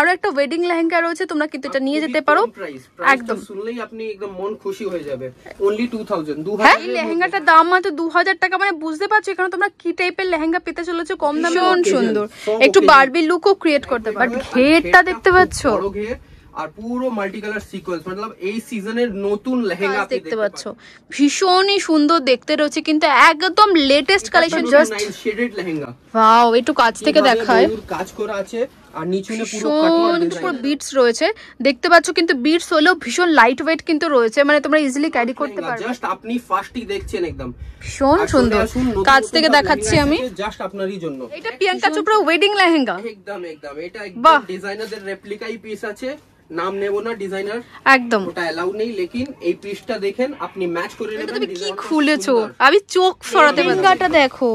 আরো একটা ওয়েডিং লেহেঙ্গা রয়েছে, তোমরা কিন্তু এটা নিয়ে যেতে পারো। একদম শুনলেই আপনি একদম মন খুশি হয়ে যাবে। অনলি 2000। হ্যাঁ, এই লেহেঙ্গাটার দাম মাত্র 2000 টাকা। মানে বুঝতে পারছো এখানে তোমরা কি টাইপের লেহেঙ্গা পেতে চলেছো কম দামে। সুন্দর, একটু বারবি লুকও ক্রিয়েট করতে পারো। ঘেরটা দেখতে পাচ্ছো, আর পুরো মাল্টি কালার সিকোয়েন্স, मतलब এই সিজনের নতুন লেহেঙ্গা আপনি দেখতে পাচ্ছো। ভীষণই সুন্দর দেখতে রয়েছে, কিন্তু একদম latest collection. Just shaded lehenga. Wow, একটু কাছ থেকে দেখায়। কাজ করা আছে আর নিচুনে পুরো বিটস রয়েছে দেখতে পাচ্ছো, কিন্তু বিটস হলেও ভীষণ লাইট ওয়েট কিন্তু রয়েছে, মানে তোমরা ইজিলি ক্যারি করতে পারবে। জাস্ট আপনি ফার্স্টই দেখছেন, একদম ভীষণ সুন্দর। কাছ থেকে দেখাচ্ছি আমি, জাস্ট আপনারই জন্য। এটা প্রিয়াঙ্কা চোপড়া ওয়েডিং লেহেঙ্গা। একদম এটা একদম ডিজাইনারদের রেপ্লিকাই পিস আছে। নাম নেব না ডিজাইনার, একদম ওটা এলাউ নেই, লেকিন এই পিসটা দেখেন, আপনি ম্যাচ করে নেবেন। তুমি কি খুলেছো, আমি চোখ সরাতে পারছি। লেহেঙ্গাটা দেখো,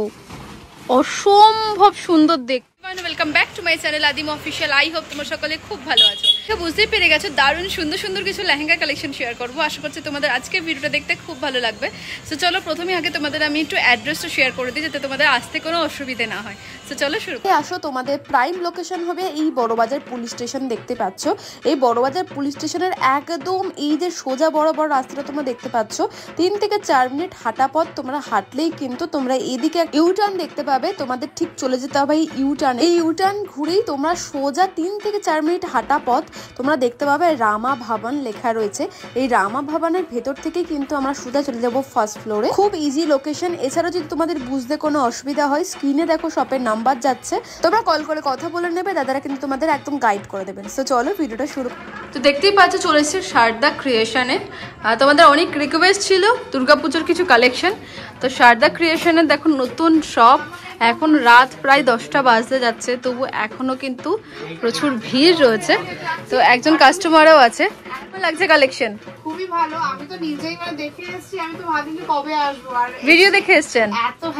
অসম্ভব সুন্দর দেখতে। Welcome back to my channel আদিম অফিসিয়াল। আই হোপ তোমরা সকলে খুব ভালো আছো। বুঝতেই পেরে গেছো দারুণ সুন্দর সুন্দর কিছু লেহেঙ্গা কালেকশন শেয়ার করবো। আশা করছি তোমাদের আজকের ভিডিওটা দেখতে খুব ভালো লাগবে। সো চলো প্রথমে আগে তোমাদের আমি একটু অ্যাড্রেসটা শেয়ার করে দিই, যাতে তোমাদের আসতে কোনো অসুবিধা না হয়। সো চলো শুরু আসো। তোমাদের প্রাইম লোকেশন হবে এই বড়বাজার পুলিশ স্টেশন। দেখতে পাচ্ছ এই বড়বাজার পুলিশ স্টেশনের একদম এই যে সোজা বড় বড় রাস্তাটা তোমরা দেখতে পাচ্ছ, 3 থেকে 4 মিনিট হাঁটা পথ। তোমরা হাঁটলেই কিন্তু তোমরা এদিকে ইউটার্ন দেখতে পাবে। তোমাদের ঠিক চলে যেতে হবে এই ইউটার্ন। এই ইউটার্ন ঘুরেই তোমরা সোজা 3 থেকে 4 মিনিট হাঁটা পথ তোমরা দেখতে পাবে রামা ভবন লেখা রয়েছে। এই রামা ভবনের ভেতর থেকে কিন্তু আমরা সোজা চলে যাব ফার্স্ট ফ্লোরে। খুব ইজি লোকেশন। এছাড়াও যদি তোমাদের বুঝতে কোনো অসুবিধা হয়, স্ক্রিনে দেখো শপের নাম্বার যাচ্ছে, তোমরা কল করে কথা বলে নেবে, দাদারা কিন্তু তোমাদের একদম গাইড করে দেবেন। সো চলো ভিডিওটা শুরু। তো দেখতেই পাচ্ছ চলে এসেছে শারদা ক্রিয়েশনে। তোমাদের অনেক রিকোয়েস্ট ছিল দুর্গাপুজোর কিছু কালেকশন। তো শারদা ক্রিয়েশনের দেখো নতুন শপ। এখন রাত প্রায় 10টা বাজতে যাচ্ছে, তবু এখনো কিন্তু প্রচুর ভিড় রয়েছে। তো একজন কাস্টমারও আছে। কেমন লাগছে কালেকশন? খুবই ভালো। আমি তো নিজেই মানে দেখে এসেছি, আমি তো ভাবিনি কবে আসবো। আর ভিডিও দেখে এসেছেন?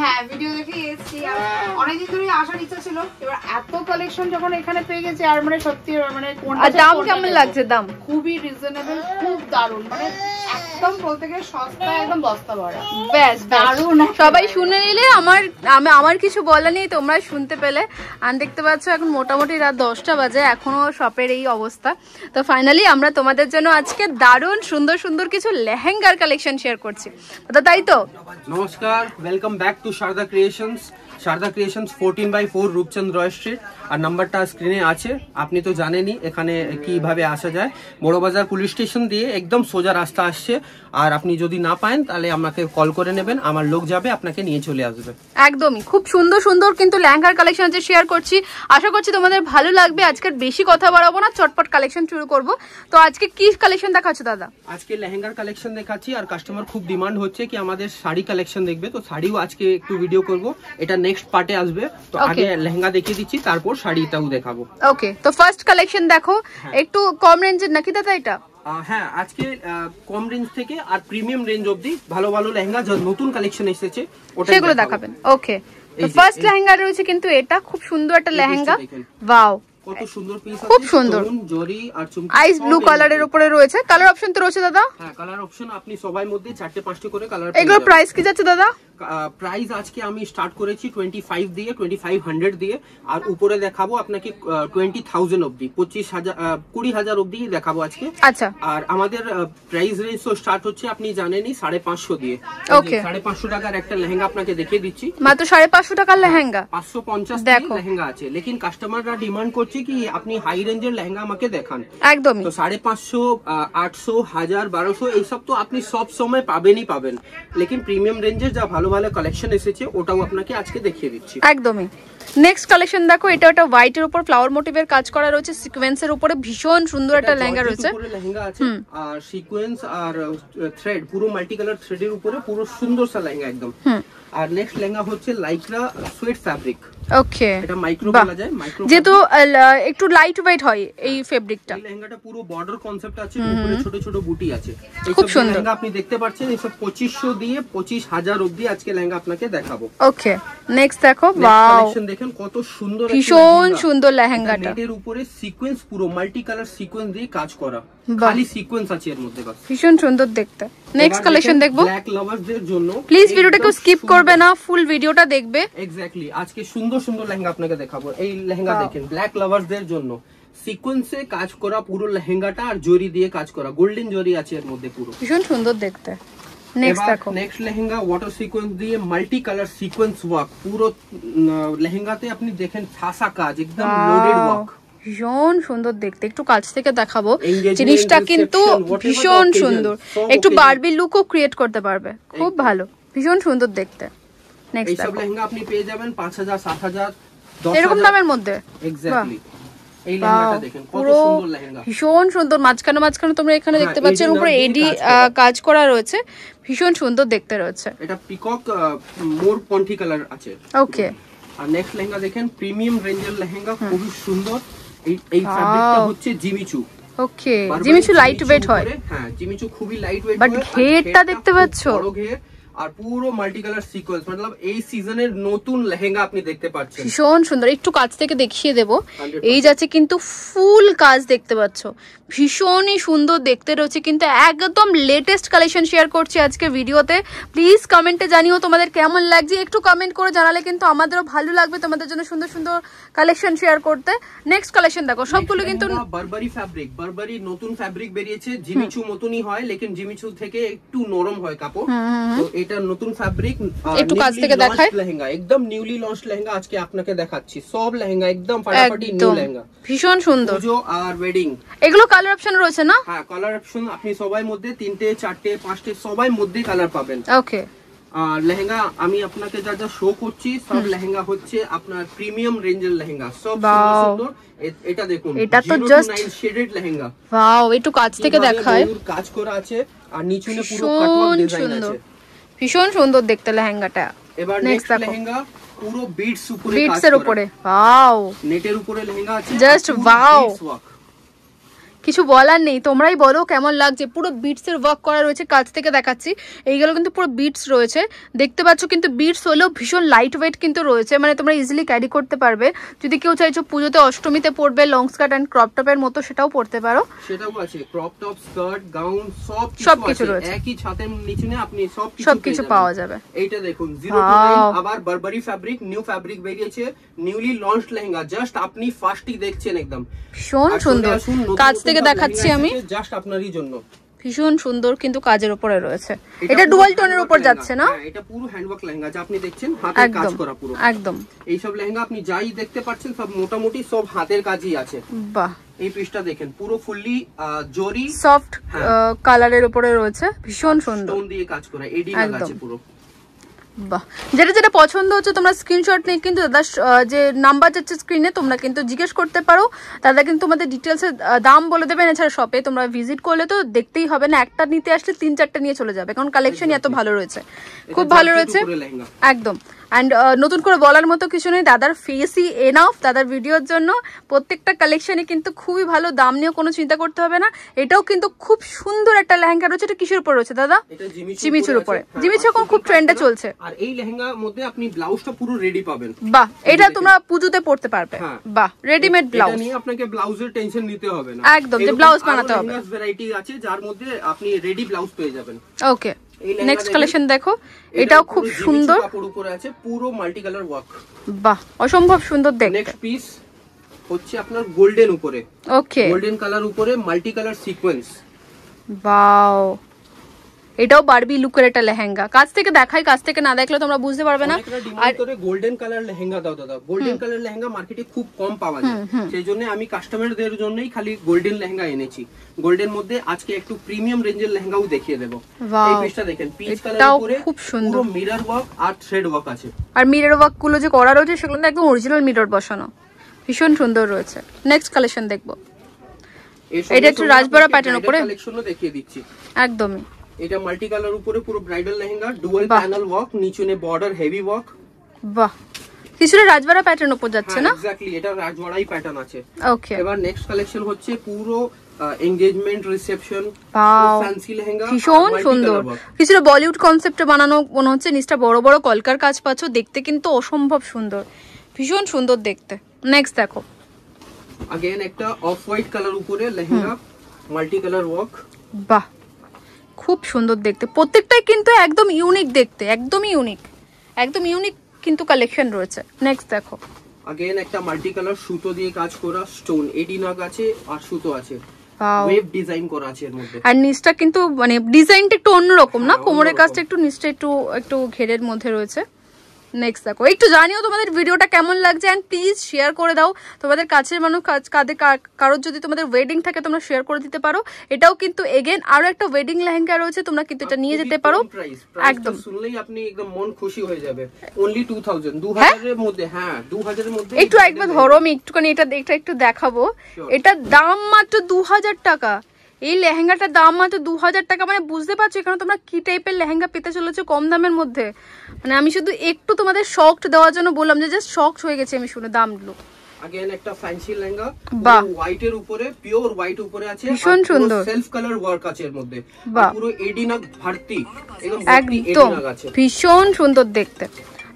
হ্যাঁ, ভিডিও দেখে এসেছি। অনেকদিন ধরে আসার ইচ্ছা ছিল। এবার এত কালেকশন যখন এখানে পেয়ে গেছি, আর মানে সত্যি মানে কোনটা দাম কেমন লাগছে? দাম খুবই রিজনেবল, খুব দারুণ, মানে একদম বলতে গেলে সস্তা, একদম বস্তা ভরা। বেশ দারুণ। সবাই শুনে নিলে, আমার কিছু বলা নেই, তোমরা শুনতে পেলে। আর দেখতে পাচ্ছ এখন মোটামুটি রাত 10টা বাজে, এখনো শপের এই অবস্থা। তো ফাইনালি আমরা তোমাদের জন্য আজকে দারুণ সুন্দর সুন্দর কিছু লেহেঙ্গার কালেকশন শেয়ার করছি। দাদা তাই তো? নমস্কার, welcome back to Sharada creations. Sharada creations 14/4 Roopchand Roy street. আর নাম্বারটা স্ক্রিনে আছে। আপনি তো জানেনই এখানে কিভাবে আসা যায়। বড়বাজার পুলিশ স্টেশন দিয়ে একদম সোজা রাস্তা আসছে। আর আপনি যদি না পান তাহলে আমাকে কল করে নেবেন, আমার লোক যাবে আপনাকে নিয়ে চলে আসবে। একদমই খুব সুন্দর সুন্দর কিন্তু লেহেঙ্গার কালেকশন আছে শেয়ার করছি। আশা করছি তোমাদের ভালো লাগবে। আজকের বেশি কথা বাড়াবো না, চটপট কালেকশন শুরু করব। তো আজকে কি কালেকশন দেখাচ্ছ দাদা? আজকে লেহেঙ্গার কালেকশন দেখাচ্ছি। আর কাস্টমার খুব ডিমান্ড হচ্ছে কি আমাদের শাড়ি কালেকশন দেখবে, তো শাড়িও আজকে একটু ভিডিও করব। এটা নেক্সট পার্টে আসবে। তো আগে লেহেঙ্গা দেখিয়ে দিচ্ছি, তারপর শাড়িটাও দেখাবো। ওকে, তো ফার্স্ট কালেকশন দেখো। একটু কম রেঞ্জের নাকি দাদা এটা? হ্যাঁ, আজকে কম রেঞ্জ থেকে আর প্রিমিয়াম রেঞ্জ অবধি ভালো ভালো লেহেঙ্গা নতুন কালেকশন এসেছে, সেগুলো দেখাবেন। ওকে, তো ফার্স্ট লেহেঙ্গা রয়েছে কিন্তু এটা খুব সুন্দর একটা লেহেঙ্গা। ওয়াও, কত সুন্দর পিস, খুব সুন্দর জরি আর চুমকি আইস ব্লু কালারের উপরে রয়েছে। কালার অপশন তো রয়েছে দাদা? হ্যাঁ, কালার অপশন আপনি সবাই মধ্যে 4-5টি করে কালার। এগুলো প্রাইস কি যাচ্ছে দাদা? প্রাইস আজকে আমি স্টার্ট করেছি 25 দিয়ে, 2500 দিয়ে। আর উপরে দেখাবো আপনাকে 20,000 অবধি, 20,000 অবধি দেখাবো আজকে। আচ্ছা, আর আমাদের প্রাইস রেঞ্জ তো স্টার্ট হচ্ছে আপনি জানেনই 550 দিয়ে। ওকে, 550 টাকার একটা লেহেঙ্গা আপনাকে দেখিয়ে দিচ্ছি। মাত্র 550 টাকার লেহেঙ্গা। 550 টাকার লেহেঙ্গা আছে, লেকিন কাস্টমাররা ডিমান্ড করছে কি আপনি হাই রেঞ্জের লেহেঙ্গা আমাকে দেখান। একদমই। তো 550, 800, 1000, 1200 এইসব তো আপনি সব সময় পাবেনই পাবেন, লেকিন প্রিমিয়াম রেঞ্জের যা ভালো ভালো কালেকশন এসেছে ওটাও আপনাকে আজকে দেখিয়ে দিচ্ছি। একদমই। নেক্সট কালেকশন দেখো, এটা একটা হোয়াইট এর উপর ফ্লাওয়ার মোটিভের কাজ করা রয়েছে, সিকোয়েন্সের উপরে ভীষণ সুন্দর একটা লেহেঙ্গা রয়েছে। লেহেঙ্গা আছে আর সিকোয়েন্স আর থ্রেড, পুরো মাল্টি কালার থ্রেডের উপরে পুরো সুন্দর সা লেহেঙ্গা একদম। আর নেক্সট লেহেঙ্গা হচ্ছে লাইক্রা সুইট ফ্যাব্রিক। ওকে, এটা মাইক্রো বলা যায়। মাইক্রো যেহেতু একটু লাইট ওয়েট হয় এই ফেব্রিকটা। এই লেহেঙ্গাটা পুরো বর্ডার কনসেপ্ট আছে, উপরে ছোট ছোট বুটি আছে। খুব সুন্দর লেহেঙ্গা আপনি দেখতে পাচ্ছেন। এই সব 2500 দিয়ে 25,000 অবধি আজকে লেহেঙ্গা আপনাকে দেখাবো। ওকে, নেক্সট দেখো। ওয়াও, কালেকশন দেখেন কত সুন্দর, ভীষণ সুন্দর লেহেঙ্গাটা। নেটের উপরে সিকোয়েন্স, পুরো মাল্টি কালার সিকোয়েন্স দিয়ে কাজ করা, খালি সিকোয়েন্স আছে এর মধ্যে বাস। ভীষণ সুন্দর দেখতে। নেক্সট কালেকশন দেখবো। ব্ল্যাক লাভারদের জন্য প্লিজ ভিডিওটাকে স্কিপ করবে না, ফুল ভিডিওটা দেখবে। এক্স্যাক্টলি, আজকে সুন্দর সুন্দর লেহেঙ্গা আপনাকে দেখাবো। এই লেহেঙ্গা দেখেন, ব্ল্যাক লাভারদের জন্য সিকোয়েন্সে কাজ করা পুরো লেহেঙ্গাটা, আর জরি দিয়ে কাজ করা, গোল্ডেন জরি আছে এর মধ্যে পুরো, ভীষণ সুন্দর দেখতে। নেক্সট দেখো, নেক্সট লেহেঙ্গা ওয়াটার সিকোয়েন্স দিয়ে মাল্টি কালার সিকোয়েন্স ওয়ার্ক, পুরো লেহেঙ্গাতে আপনি দেখেন ঠাসা কাজ, একদম লোডেড ওয়ার্ক, ভীষণ সুন্দর দেখতে। একটু কাছ থেকে দেখাবো, জিনিসটা কিন্তু ভীষণ সুন্দর, একটু বারবি লুকও ক্রিয়েট করতে পারবে, খুব ভালো, ভীষণ সুন্দর দেখতে। নেক্সট এইসব লেহেঙ্গা আপনি পেয়ে যাবেন 5000, 7000, 10000 এরকম দামের মধ্যে। এক্স্যাক্টলি। এই লেহেঙ্গাটা দেখেন কত সুন্দর লেহেঙ্গা, ভীষণ সুন্দর, মাঝখানে মাঝখানে তোমরা এখানে দেখতে পাচ্ছ, এর উপরে এডি কাজ করা রয়েছে, ভীষণ সুন্দর দেখতে রয়েছে। এটা পিকক মোর পন্টি কালার আছে। ওকে, আর নেক্সট লেহেঙ্গা দেখেন প্রিমিয়াম রেঞ্জের লেহেঙ্গা, খুবই সুন্দর। এই ফ্যাব্রিকটা হচ্ছে জিমিচু। ওকে, জিমিচু লাইট ওয়েট হয়। হ্যাঁ, জিমিচু খুবই লাইট ওয়েট, বাট ঘেরটা দেখতে পাচ্ছো, বড় ঘের, আর পুরো মাল্টি কালার সিকোয়েন্স, मतलब এই সিজনের নতুন লেহেঙ্গা আপনি দেখতে পাচ্ছেন, ভীষণ সুন্দর। একটু কাছ থেকে দেখিয়ে দেবো, এই যাচ্ছে কিন্তু ফুল কাজ দেখতে পাচ্ছ, ভীষণই সুন্দর দেখতে রয়েছে, কিন্তু একদম লেটেস্ট কালেকশন শেয়ার করছি আজকে ভিডিওতে। প্লিজ কমেন্টে জানিও তোমাদের কেমন লাগছে, একটু কমেন্ট করে জানালে কিন্তু আমাদেরও ভালো লাগবে তোমাদের জন্য সুন্দর সুন্দর কালেকশন শেয়ার করতে। নেক্সট কালেকশন দেখো, সবগুলো কিন্তু বারবারি ফ্যাব্রিক, বারবারি নতুন ফ্যাব্রিক বেরিয়েছে, জিমিচু মতনই হয়, লেকিন জিমিচু থেকে একটু নরম হয় কাপড়, তো এটা নতুন ফ্যাব্রিক। একটু কাছ থেকে দেখাই, লেহেঙ্গা একদম নিউলি লঞ্চ লেহেঙ্গা আজকে আপনাকে দেখাচ্ছি, সব লেহেঙ্গা একদম ফাটাফাটি নিউ লেহেঙ্গা, ভীষণ সুন্দর। পুজো আর ওয়েডিং, এগুলো কালার অপশন রয়েছে না? হ্যাঁ, কালার অপশন আপনি সবাই মধ্যে 3টে 4টে 5টে সবাই মধ্যে কালার পাবেন। ওকে, আর লেহেঙ্গা আমি আপনাকে যা যা শো করছি সব লেহেঙ্গা হচ্ছে আপনার প্রিমিয়াম রেঞ্জের লেহেঙ্গা, সব সুন্দর। এটা দেখুন, এটা তো জাস্ট শেডেড লেহেঙ্গা, ওয়াও, একটু কাছ থেকে দেখায়, কাজ করা আছে, আর নিচুনে পুরো কাটওয়ার্ক ডিজাইন আছে, ভীষণ সুন্দর দেখতে লেহেঙ্গাটা। এবার নেক্সট লেহেঙ্গা পুরো বিটস উপরে, বিটস এর উপরে, ওয়াও, নেটের উপরে লেহেঙ্গা আছে, জাস্ট ওয়াও, কিছু বলার নেই, তোমরাই বলো কেমন লাগছে। পুরো বিটস এর ওয়ার্ক করা রয়েছে, কাছ থেকে দেখাচ্ছি, এইগুলো কিন্তু পুরো বিটস রয়েছে, দেখতে পাচ্ছ, কিন্তু বিটস হলেও ভীষণ লাইট ওয়েট কিন্তু রয়েছে, মানে তোমরা ইজিলি ক্যারি করতে পারবে। যদি কেউ চাইছো পুজোতে অষ্টমীতে পরবে লং স্কার্ট এন্ড ক্রপ টপের মতো, সেটাও পরতে পারো, সেটাও আছে, ক্রপ টপ, স্কার্ট, গাউন সবকিছু রয়েছে, একই ছাদের নিচে আপনি সবকিছু পাওয়া যাবে। এইটা দেখুন 029, আবার বারবারি ফ্যাব্রিক, নিউ ফ্যাব্রিক বেরিয়েছে, নিউলি লঞ্চড লেহেঙ্গা, জাস্ট আপনি ফার্স্টই দেখছেন, একদম ভীষণ সুন্দর, কাছ থেকে দেখাচ্ছি আমি, জাস্ট আপনারই জন্য, ভীষণ সুন্দর, কিন্তু কাজের উপরে রয়েছে, এটা ডুয়াল টোনের উপর যাচ্ছে না? এটা পুরো হ্যান্ডওয়ার্ক লেহেঙ্গা, যা আপনি দেখছেন হাতের কাজ করা পুরো, একদম। এই সব লেহেঙ্গা আপনি যাই দেখতে পাচ্ছেন সব মোটামুটি সব হাতের কাজই আছে। বাহ, এই পিসটা দেখেন পুরো ফুললি জরি সফট কালারের উপরে রয়েছে, ভীষণ সুন্দর, স্টোন দিয়ে কাজ করা, এডি লাগাচ্ছে পুরো। বাহ, যেটা যেটা পছন্দ হচ্ছে তোমরা স্ক্রিনশট নিয়ে কিন্তু দাদা যে নাম্বার যাচ্ছে স্ক্রিনে, তোমরা কিন্তু জিজ্ঞেস করতে পারো, দাদা কিন্তু তোমাদের ডিটেলসে দাম বলে দেবেন। এছাড়া শপে তোমরা ভিজিট করলে তো দেখতেই হবে না, একটা নিতে আসলে 3-4টা নিয়ে চলে যাবে, কারণ কালেকশন এত ভালো রয়েছে, খুব ভালো রয়েছে একদম। অ্যান্ড নতুন করে বলার মতো কিছু নেই, দাদার ফেসই এনাফ দাদার ভিডিওর জন্য। প্রত্যেকটা কালেকশনে কিন্তু খুবই ভালো, দাম নিয়েও কোনো চিন্তা করতে হবে না। এটাও কিন্তু খুব সুন্দর একটা লেহেঙ্গা রয়েছে, এটা কিসের উপর রয়েছে দাদা? জিমিচুর উপরে, জিমিচু এখন খুব ট্রেন্ডে চলছে। আর এই লেহেঙ্গার মধ্যে আপনি ব্লাউজটা পুরো রেডি পাবেন। বাহ, এটা তোমরা পুজোতে পড়তে পারবে। বাহ, রেডিমেড ব্লাউজ, এটা নিয়ে আপনাকে ব্লাউজের টেনশন নিতে হবে না, একদম যে ব্লাউজ বানাতে হবে। ভ্যারাইটি আছে যার মধ্যে আপনি রেডি ব্লাউজ পেয়ে যাবেন। ওকে, নেক্সট কালেকশন দেখো, এটাও খুব সুন্দর, কাপড় উপরে আছে পুরো মাল্টি কালার ওয়ার্ক। বাহ, অসম্ভব সুন্দর দেখতে। নেক্সট পিস হচ্ছে আপনার গোল্ডেন উপরে, ওকে, গোল্ডেন কালার উপরে মাল্টি কালার সিকোয়েন্স। ওয়াও, এটাও বারবি লুকের একটা লেহেঙ্গা, কাছ থেকে দেখাই, কাছ থেকে না দেখলে তোমরা বুঝতে পারবে না। আর গোল্ডেন কালার লেহেঙ্গা দাও দাদা, গোল্ডেন কালার লেহেঙ্গা মার্কেটে খুব কম পাওয়া যায়, সেই জন্য আমি কাস্টমারদের জন্যই খালি গোল্ডেন লেহেঙ্গা এনেছি। গোল্ডেন মধ্যে আজকে একটু প্রিমিয়াম রেঞ্জের লেহেঙ্গাও দেখিয়ে দেবো। এই পিসটা দেখেন, পিচ কালার উপরে খুব সুন্দর, পুরো মিরর ওয়ার্ক আর থ্রেড ওয়ার্ক আছে, আর মিরর ওয়ার্ক গুলো যে করা রয়েছে সেগুলো একদম অরিজিনাল মিরর বসানো, ভীষণ সুন্দর রয়েছে। নেক্সট কালেকশন দেখবো, এটা একটু রাজবাড়া প্যাটার্ন উপরে কালেকশনও দেখিয়ে দিচ্ছি। একদমই, এটা মাল্টি কালার উপরে পুরো bridal lehenga, dual panel work, নিচে বর্ডার হেভি ওয়ার্ক। বাহ, কিছুটা রাজবাড়া প্যাটার্ন উপর যাচ্ছে না? এক্স্যাক্টলি, এটা রাজবাড়াই প্যাটার্ন আছে। ওকে, এবার নেক্সট কালেকশন হচ্ছে পুরো এনগেজমেন্ট রিসেপশন ফ্যান্সি লেহেঙ্গা, ভীষণ সুন্দর, কিছুটা বলিউড কনসেপ্টে বানানো মনে হচ্ছে, নিচটা বড় বড় কলকার কাজ পাচ্ছ, দেখতে কিন্তু অসম্ভব সুন্দর, ভীষণ সুন্দর দেখতে। নেক্সট দেখো, अगेन একটা অফ হোয়াইট কালার উপরে লেহেঙ্গা, মাল্টি কালার ওয়ার্ক। বাহ, খুব সুন্দর দেখতে, প্রত্যেকটাই কিন্তু একদম ইউনিক দেখতে, একদমই ইউনিক, একদম ইউনিক কিন্তু কালেকশন রয়েছে। নেক্সট দেখো, अगेन একটা মাল্টি কালার সুতো দিয়ে কাজ করা স্টোন এডিনাগ আছে আর সুতো আছে ওয়েভ ডিজাইন করা আছে এর মধ্যে আর নিচটা কিন্তু মানে ডিজাইনটা একটু অন্যরকম না কোমরের কাজটা একটু নিচটা একটু ঘেরের মধ্যে রয়েছে নেক্সট দেখো একটু জানিও তোমাদের ভিডিওটা কেমন লাগছে এন্ড প্লিজ শেয়ার করে দাও তোমাদের কাছের মানুষ কারোর যদি তোমাদের ওয়েডিং থাকে তোমরা শেয়ার করে দিতে পারো এটাও কিন্তু এগেইন আরো একটা ওয়েডিং লেহেঙ্গা রয়েছে তোমরা কিন্তু এটা নিয়ে যেতে পারো একদম শুনলেই আপনি একদম মন খুশি হয়ে যাবে অনলি 2000 এর মধ্যে হ্যাঁ 2000 এর মধ্যে একটু একবার ধরো আমি একটুখানি এটা একটু দেখাবো এটা দাম মাত্র 2000 টাকা এই লেহেঙ্গাটার দাম মাত্র 2000 টাকা মানে বুঝতে পারছো এখানে তোমরা কি টাইপের লেহেঙ্গা পেতে চলেছো কম দামের মধ্যে মানে আমি শুধু একটু তোমাদের শকড দেওয়ার জন্য বললাম যে জাস্ট শকড হয়ে গেছে আমি শুনে দামগুলো अगेन একটা ফ্যান্সি লেহেঙ্গা বাহ হোয়াইট এর উপরে পিওর হোয়াইট উপরে আছে ভীষণ সুন্দর সেলফ কালার ওয়ার্ক আছে এর মধ্যে পুরো এডিনাগ ভর্তি একদম ভীষণ সুন্দর দেখতে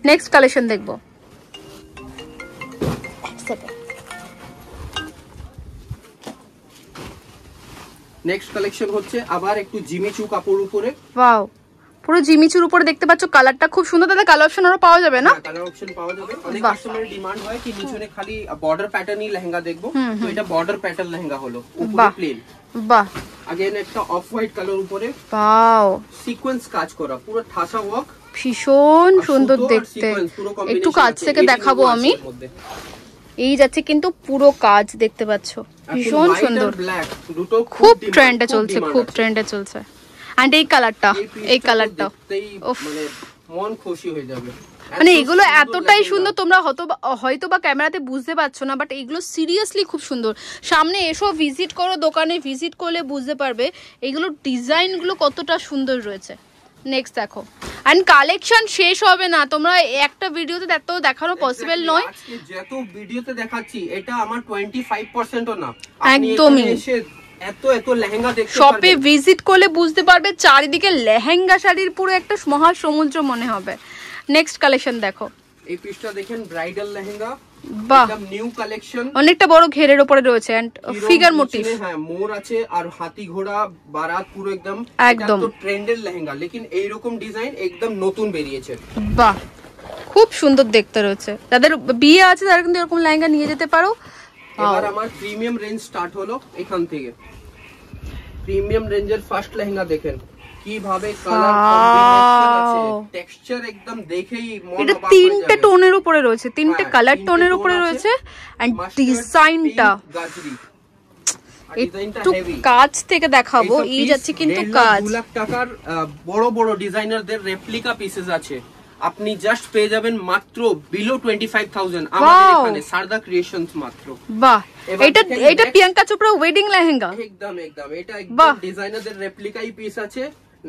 নেক্সট কালেকশন দেখবো নেক্সট কালেকশন হচ্ছে আবার একটু জিমিচু কাপড় উপরে ওয়াও পুরো জিমিচুর উপরে দেখতে পাচ্ছ কালারটা খুব সুন্দর দাদা কালার অপশন আরো পাওয়া যাবে না কালার অপশন পাওয়া যাবে অনেক কাস্টমারের ডিমান্ড হয় কি নিচে খালি বর্ডার প্যাটার্নই লেহেঙ্গা দেখবো তো এটা বর্ডার প্যাটার্ন লেহেঙ্গা হলো উপরে প্লেন বাহ अगेन একটা অফ হোয়াইট কালার উপরে ওয়াও সিকোয়েন্স কাজ করা পুরো ঠাসা ওয়ার্ক ভীষণ সুন্দর দেখতে একটু কাছ থেকে দেখাবো আমি এই যাচ্ছে কিন্তু পুরো কাজ দেখতে পাচ্ছো ভীষণ সুন্দর খুব ট্রেন্ডে চলছে এন্ড এই কালারটা মানে মন খুশি হয়ে যাবে মানে এগুলো এতটাই সুন্দর তোমরা হয়তো বা ক্যামেরাতে বুঝতে পারছো না বাট এগুলো সিরিয়াসলি খুব সুন্দর সামনে এসো ভিজিট করো দোকানে ভিজিট করলে বুঝতে পারবে এগুলো ডিজাইনগুলো কতটা সুন্দর রয়েছে নেক্সট দেখো এন্ড কালেকশন শেষ হবে না তোমরা একটা ভিডিওতে এত দেখানো পসিবল নয় আজকে যত ভিডিওতে দেখাচ্ছি এটা আমার 25% ও না একদমই এত লেহেঙ্গা দেখতে পারবে শপে ভিজিট করলে বুঝতে পারবে চারিদিকে লেহেঙ্গা শাড়ির পুরো একটা মহা সমুদ্র মনে হবে নেক্সট কালেকশন দেখো এই পিসটা দেখেন ব্রাইডাল লেহেঙ্গা বাহ একদম নিউ কালেকশন অনেকটা বড় ঘেরের উপরে রয়েছে এন্ড ফিগার মোটিভ হ্যাঁ মোর আছে আর হাতি ঘোড়া বারাত পুরো একদম তো ট্রেন্ডের লেহেঙ্গা लेकिन এই রকম ডিজাইন একদম নতুন বেরিয়েছে বাহ খুব সুন্দর দেখতে রয়েছে যাদের বিয়ে আছে তারা কিন্তু এরকম লেহেঙ্গা নিয়ে যেতে পারো এবার আমার প্রিমিয়াম রেঞ্জ স্টার্ট হলো এখান থেকে প্রিমিয়াম রেঞ্জের ফার্স্ট লেহেঙ্গা দেখেন কিভাবে কালার কম্বিনেশন আছে টেক্সচার একদম দেখেই মন অবাক হয়ে যাবে এটা তিনটে টোনের উপরে রয়েছে তিনটে কালার টোনের উপরে রয়েছে এন্ড ডিজাইনটা গাজরি একটু কাজ থেকে দেখাবো এই যাচ্ছে কিন্তু কাজ 2 লাখ টাকার বড় বড় ডিজাইনারদের রেপ্লিকা পিসেস আছে আপনি জাস্ট পেয়ে যাবেন মাত্র বিলো 25000 আমাদের এখানে শারদা ক্রিয়েশনস মাত্র বাহ এটা প্রিয়াঙ্কা চোপড়া ওয়েডিং লেহেঙ্গা একদম এটা একদম ডিজাইনারদের রেপ্লিকাই পিস আছে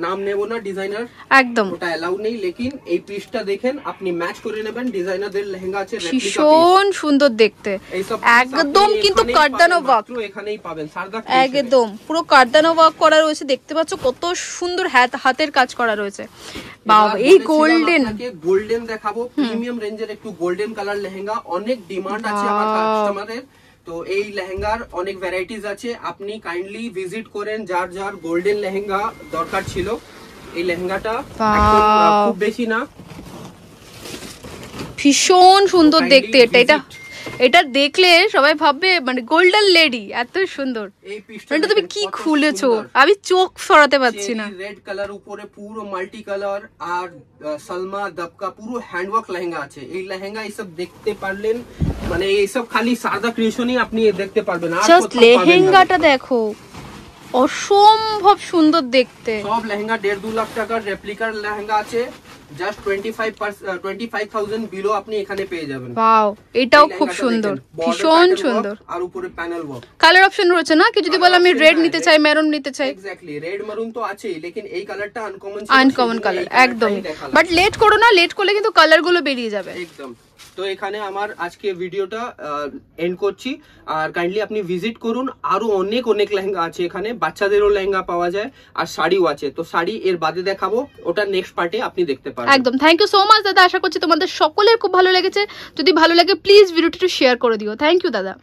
নাম নেব না ডিজাইনার একদম ওটা অ্যালাউ নেই लेकिन এই পিসটা দেখেন আপনি ম্যাচ করে নেবেন ডিজাইনারদের লেহেঙ্গা আছে রেপ্লিকা পিস ভীষণ সুন্দর দেখতে একদম কিন্তু কারদানো ওয়ার্ক এখানেই পাবেন শারদা একদম পুরো কারদানো ওয়ার্ক করা রয়েছে দেখতে পাচ্ছ কত সুন্দর হাতের কাজ করা রয়েছে বাহ এই গোল্ডেন দেখাবো প্রিমিয়াম রেঞ্জের একটু গোল্ডেন কালার লেহেঙ্গা অনেক ডিমান্ড আছে আমার কাস্টমারদের তো এই লেহেঙ্গার অনেক ভ্যারাইটিস আছে আপনি কাইন্ডলি ভিজিট করেন যার গোল্ডেন লেহেঙ্গা দরকার ছিল এই লেহেঙ্গাটা খুব বেশি না ভীষণ সুন্দর দেখতে এটা দেখলে সবাই ভাববে মানে গোল্ডেন লেডি এত সুন্দর এটা তুমি কি খুলেছো আমি চোখ সরাতে পারছি না রেড কালার উপরে পুরো মাল্টি কালার আর সালমা দবকা পুরো হ্যান্ডওয়ার্ক লেহেঙ্গা আছে এই লেহেঙ্গা এইসব দেখতে পারলেন মানে এইসব খালি শারদা ক্রিয়েশনই আপনি দেখতে পারবেন আর জাস্ট লেহেঙ্গাটা দেখো অসম্ভব সুন্দর দেখতে সব লেহেঙ্গা 1.5-2 লাখ টাকার রেপ্লিকার লেহেঙ্গা আছে জাস্ট 25000 বিলো আপনি এখানে পেয়ে যাবেন ওয়াও এটাও খুব সুন্দর ভীষণ সুন্দর আর উপরে প্যানেল ওয়ার্ক কালার অপশন রয়েছে না কি যদি বল আমি রেড নিতে চাই মেরুন নিতে চাই এক্স্যাক্টলি রেড মেরুন তো আছেই लेकिन এই কালারটা আনকমন কালার একদম বাট লেট করো না লেট করলে কিন্তু কালার গুলো বেরিয়ে যাবে একদম তো এখানে আমার আজকে ভিডিওটা এন্ড করছি আর কাইন্ডলি আপনি ভিজিট করুন আরো অনেক লেহেঙ্গা আছে এখানে বাচ্চাদেরও লেহেঙ্গা পাওয়া যায় আর শাড়িও আছে তো শাড়ি এর বাদে দেখাবো ওটা নেক্সট পার্টে আপনি দেখতে পারবেন একদম থ্যাংক ইউ সো মাচ দাদা আশা করছি তোমাদের সকলের খুব ভালো লেগেছে যদি ভালো লাগে প্লিজ ভিডিওটা একটু শেয়ার করে দিও থ্যাংক ইউ দাদা